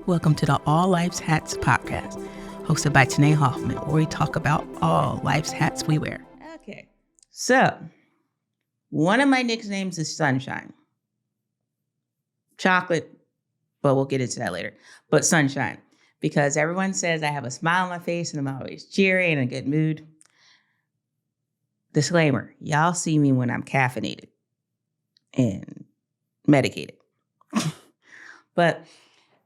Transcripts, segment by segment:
Welcome to the All Life's Hats podcast, hosted by Tanae Hoffman, where we talk about all life's hats we wear. Okay, so one of my nicknames is Sunshine. Chocolate, but we'll get into that later. But Sunshine, because everyone says I have a smile on my face and I'm always cheery and in a good mood. Disclaimer, y'all see me when I'm caffeinated and medicated. But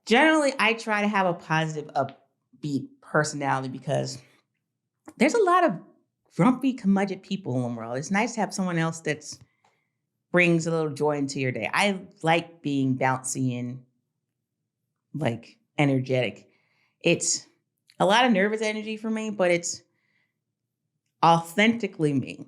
generally, I try to have a positive, upbeat personality because there's a lot of grumpy, curmudgeon people in the world. It's nice to have someone else that brings a little joy into your day. I like being bouncy and energetic. It's a lot of nervous energy for me, but it's authentically me.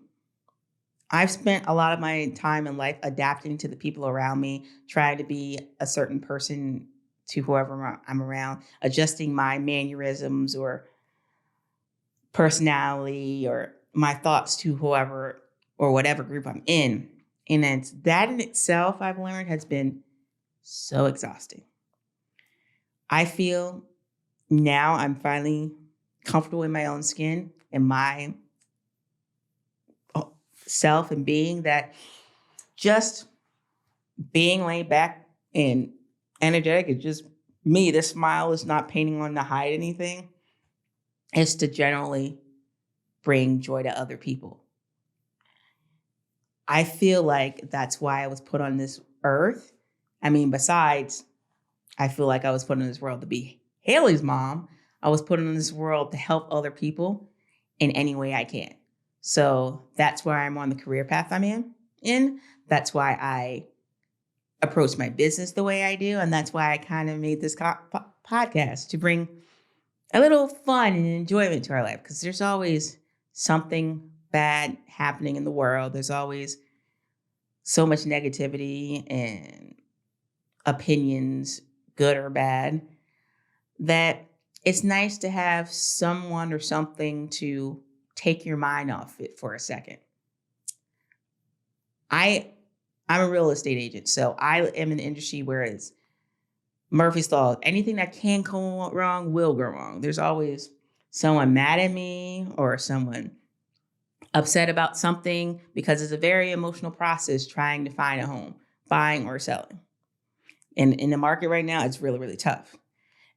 I've spent a lot of my time in life adapting to the people around me, trying to be a certain person to whoever I'm around, adjusting my mannerisms or personality or my thoughts to whoever or whatever group I'm in. And it's that in itself, I've learned, has been so exhausting. I feel now I'm finally comfortable in my own skin and my self and being that just being laid back and energetic is just me. This smile is not painting on to hide anything. It's to generally bring joy to other people. I feel like that's why I was put on this earth. I mean, besides, I feel like I was put in this world to be Haley's mom. I was put in this world to help other people in any way I can. So that's why I'm on the career path I'm in. That's why I approach my business the way I do. And that's why I kind of made this podcast to bring a little fun and enjoyment to our life. Because there's always something bad happening in the world. There's always so much negativity and opinions, good or bad, that it's nice to have someone or something to take your mind off it for a second. I'm a real estate agent, so I am in the industry where it's Murphy's Law. Anything that can go wrong will go wrong. There's always someone mad at me or someone upset about something because it's a very emotional process trying to find a home, buying or selling. And in the market right now, it's really, really tough.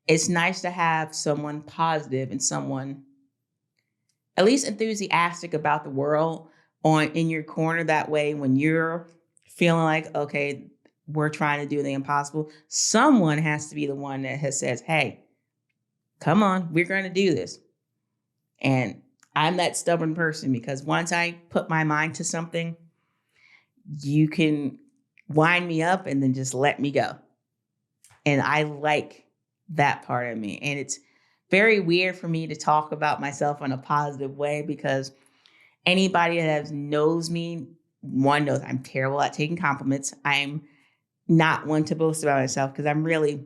It's nice to have someone positive and someone at least enthusiastic about the world in your corner. That way, when you're feeling like, okay, we're trying to do the impossible, someone has to be the one that says, hey, come on, we're going to do this. And I'm that stubborn person because once I put my mind to something, you can wind me up and then just let me go. And I like that part of me. And it's very weird for me to talk about myself in a positive way because anybody that knows me, one knows I'm terrible at taking compliments. I'm not one to boast about myself because I'm really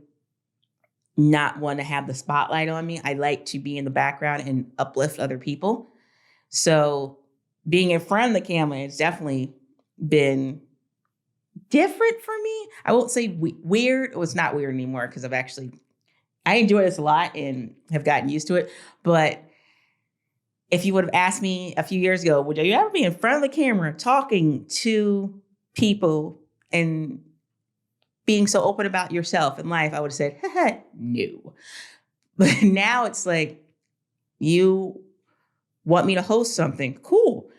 not one to have the spotlight on me. I like to be in the background and uplift other people. So being in front of the camera has definitely been different for me. I won't say weird. Well, it's not weird anymore because I enjoy this a lot and have gotten used to it. But if you would have asked me a few years ago, would you ever be in front of the camera talking to people and being so open about yourself and life? I would have said, no. But now it's like, you want me to host something? Cool.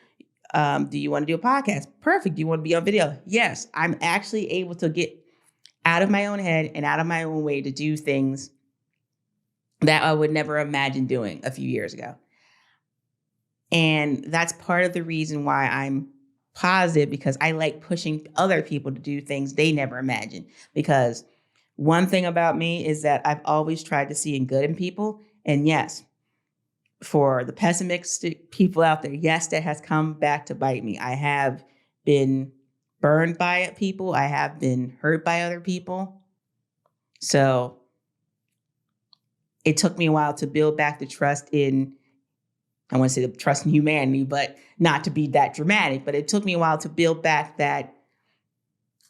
Do you want to do a podcast? Perfect. Do you want to be on video? Yes. I'm actually able to get out of my own head and out of my own way to do things that I would never imagine doing a few years ago. And that's part of the reason why I'm positive, because I like pushing other people to do things they never imagined. Because one thing about me is that I've always tried to see good in people. And yes, for the pessimistic people out there, yes, that has come back to bite me. I have been burned by people. I have been hurt by other people. So it took me a while to build back the trust in, I want to say the trust in humanity, but not to be that dramatic. But it took me a while to build back that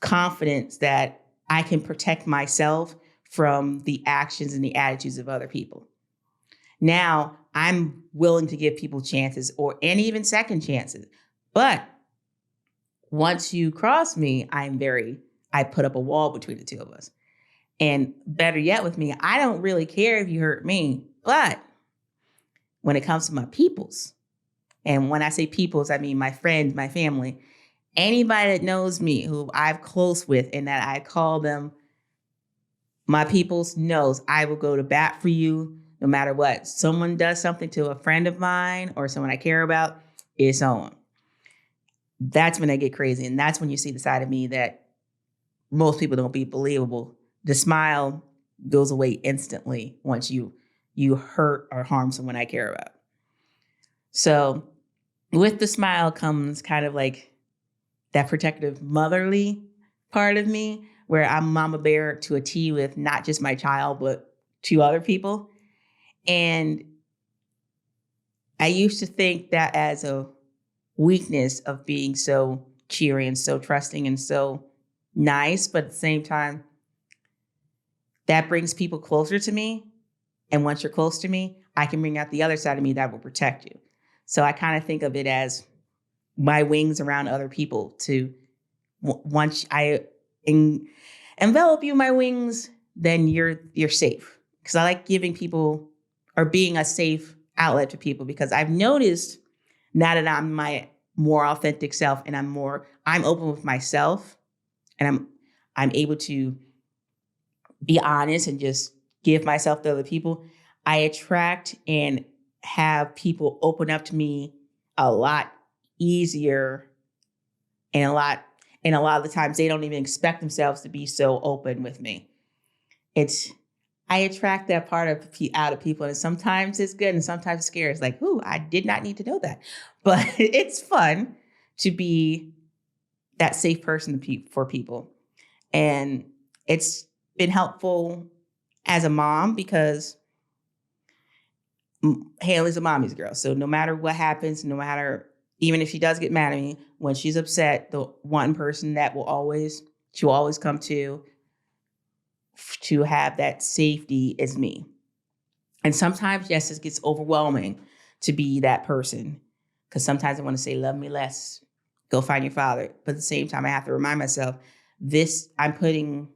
confidence that I can protect myself from the actions and the attitudes of other people. Now I'm willing to give people chances and even second chances. But once you cross me, I put up a wall between the two of us. And better yet with me, I don't really care if you hurt me. But when it comes to my peoples, and when I say peoples, I mean my friends, my family, anybody that knows me, who I'm close with and that I call them my peoples, knows I will go to bat for you no matter what. Someone does something to a friend of mine or someone I care about, it's on. That's when I get crazy. And that's when you see the side of me that most people don't be believable. The smile goes away instantly once you hurt or harm someone I care about. So with the smile comes kind of like that protective motherly part of me where I'm mama bear to a T with not just my child, but to other people. And I used to think that as a weakness of being so cheery and so trusting and so nice, but at the same time, that brings people closer to me. And once you're close to me, I can bring out the other side of me that will protect you. So I kind of think of it as my wings around other people to once I envelop you in my wings, then you're safe. Because I like giving people or being a safe outlet to people because I've noticed now that I'm my more authentic self and I'm open with myself and I'm able to be honest and just give myself to other people, I attract and have people open up to me a lot easier and a lot of the times they don't even expect themselves to be so open with me. I attract that part out of people and sometimes it's good and sometimes it's scary. It's like, ooh, I did not need to know that. But it's fun to be that safe person for people. And it's been helpful as a mom because Haley's a mommy's girl. So no matter what happens, even if she does get mad at me, when she's upset, the one person that she'll always come to have that safety is me. And sometimes, yes, it gets overwhelming to be that person because sometimes I want to say, love me less, go find your father. But at the same time, I have to remind myself, I'm putting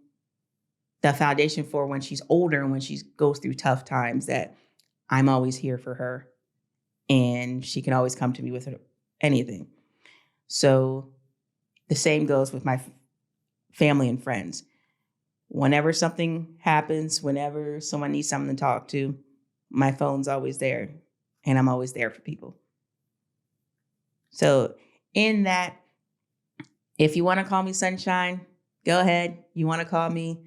the foundation for when she's older and when she goes through tough times that I'm always here for her and she can always come to me with anything. So the same goes with my family and friends. Whenever something happens, whenever someone needs someone to talk to, my phone's always there and I'm always there for people. So in that, if you want to call me sunshine, go ahead. You want to call me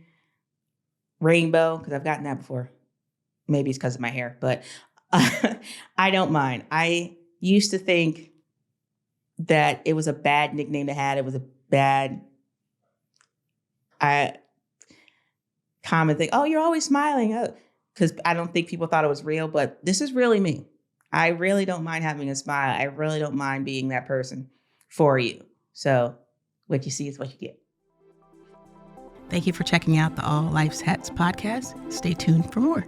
rainbow, because I've gotten that before. Maybe it's because of my hair, but I don't mind. I used to think that it was a bad nickname to have. It was a bad common thing. Oh, you're always smiling. Because I don't think people thought it was real, but this is really me. I really don't mind having a smile. I really don't mind being that person for you. So what you see is what you get. Thank you for checking out the All Life's Hats podcast. Stay tuned for more.